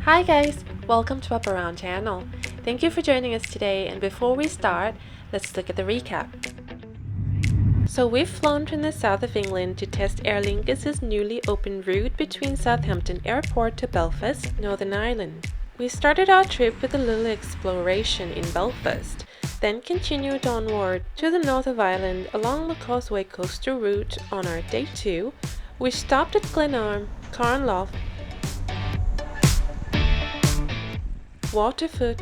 Hi guys, welcome to Up Around channel. Thank you for joining us today, and before we start, let's look at the recap. So we've flown from the south of England to test Aer Lingus' newly opened route between Southampton Airport to Belfast, Northern Ireland. We started our trip with a little exploration in Belfast, then continued onward to the north of Ireland along the Causeway Coastal route on our day 2, which stopped at Glenarm, Carnlough, Waterfoot,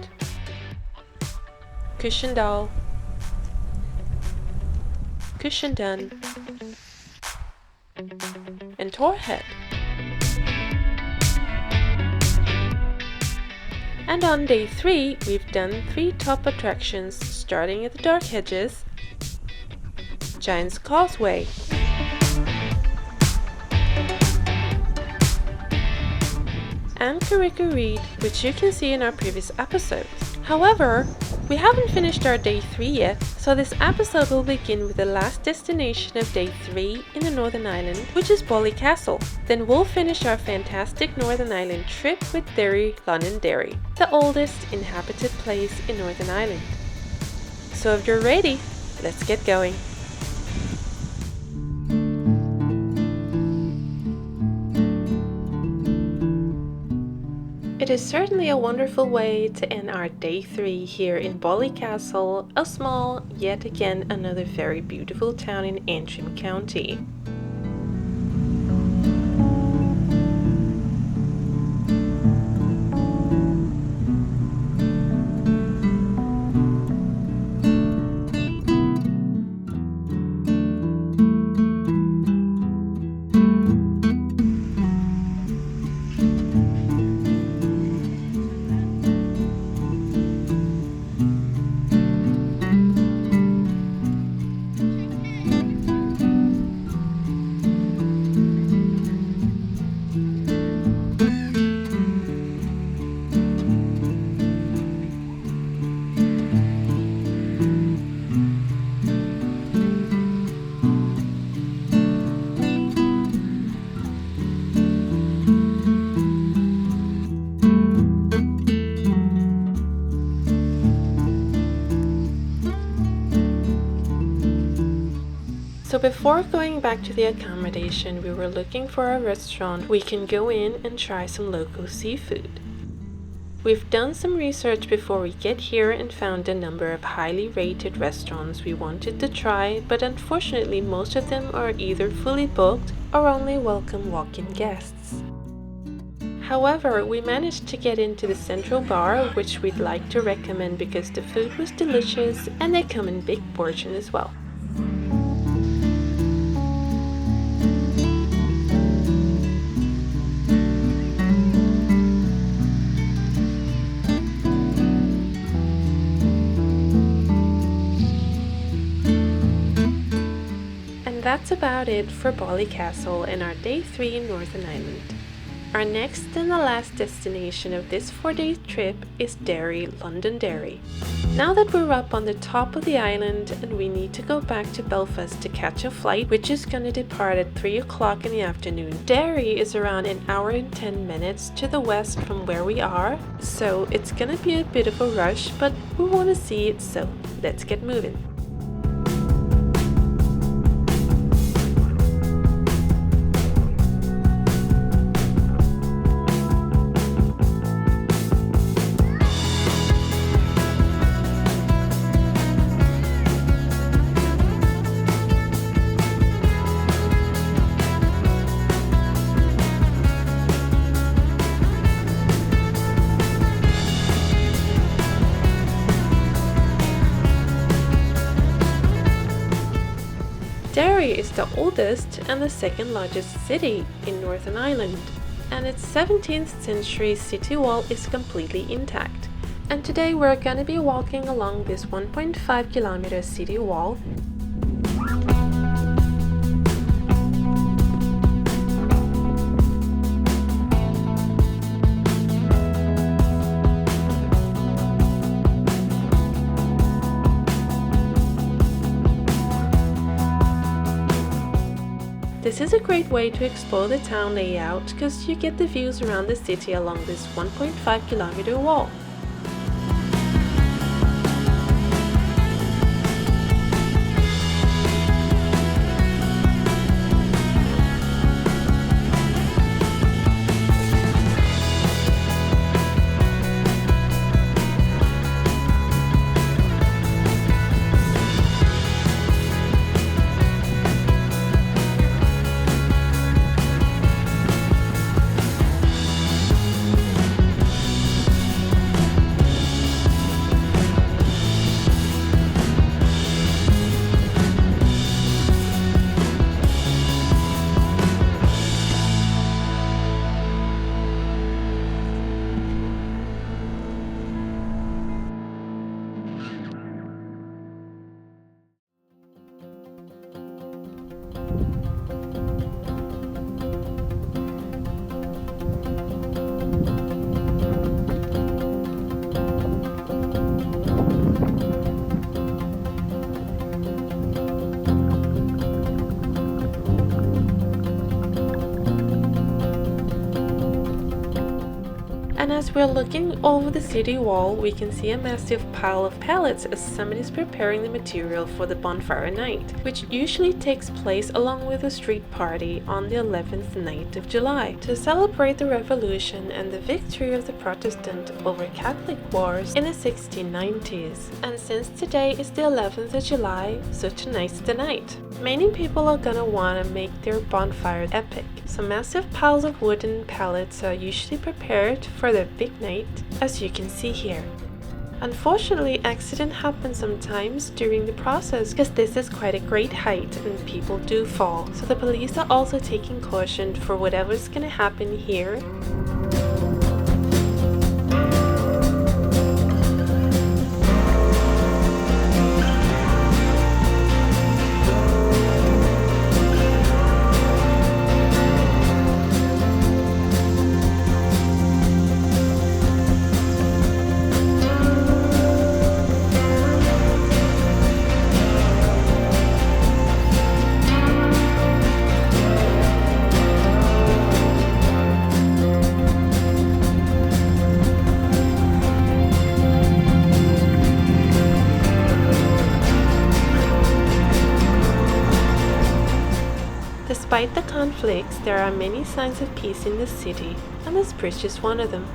Cushendall, Cushendun, and Torhead. And on day 3, we've done 3 top attractions, starting at the Dark Hedges, Giant's Causeway, and Carricker Reed, which you can see in our previous episodes. However, we haven't finished our day 3 yet, so this episode will begin with the last destination of day 3 in the Northern Ireland, which is Ballycastle. Then we'll finish our fantastic Northern Ireland trip with Derry-Londonderry, the oldest inhabited place in Northern Ireland. So if you're ready, let's get going. It is certainly a wonderful way to end our day 3 here in Ballycastle, a small, yet again another very beautiful town in Antrim County. So before going back to the accommodation, we were looking for a restaurant we can go in and try some local seafood. We've done some research before we get here and found a number of highly rated restaurants we wanted to try, but unfortunately most of them are either fully booked or only welcome walk-in guests. However, we managed to get into the Central Bar, which we'd like to recommend because the food was delicious and they come in big portions as well. That's about it for Ballycastle and our day 3 in Northern Ireland. Our next and the last destination of this 4-day trip is Derry-Londonderry. Now that we're up on the top of the island and we need to go back to Belfast to catch a flight which is going to depart at 3 o'clock in the afternoon, Derry is around an hour and 10 minutes to the west from where we are, so it's going to be a bit of a rush, but we want to see it, so let's get moving. Derry is the oldest and the second largest city in Northern Ireland, and its 17th century city wall is completely intact. And today we're going to be walking along this 1.5 kilometer city wall. This is a great way to explore the town layout because you get the views around the city along this 1.5-kilometer wall. And as we're looking over the city wall, we can see a massive pile of pallets as somebody's preparing the material for the bonfire night, which usually takes place along with a street party on the 11th night of July, to celebrate the revolution and the victory of the Protestant over Catholic wars in the 1690s. And since today is the 11th of July, so tonight's the night. Many people are gonna wanna make their bonfire epic, so massive piles of wooden pallets are usually prepared for the big night, as you can see here. Unfortunately, accidents happen sometimes during the process because this is quite a great height and people do fall, so the police are also taking caution for whatever's gonna happen here. Despite the conflicts, there are many signs of peace in the city, and this bridge is one of them.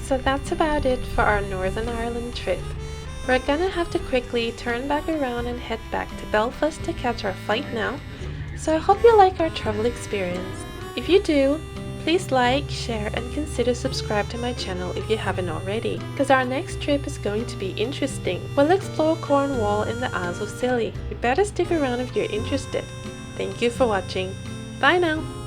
So that's about it for our Northern Ireland trip. We're gonna have to quickly turn back around and head back to Belfast to catch our flight now, so I hope you like our travel experience. If you do, please like, share and consider subscribe to my channel if you haven't already, because our next trip is going to be interesting. We'll explore Cornwall and the Isles of Scilly. You better stick around if you're interested. Thank you for watching. Bye now!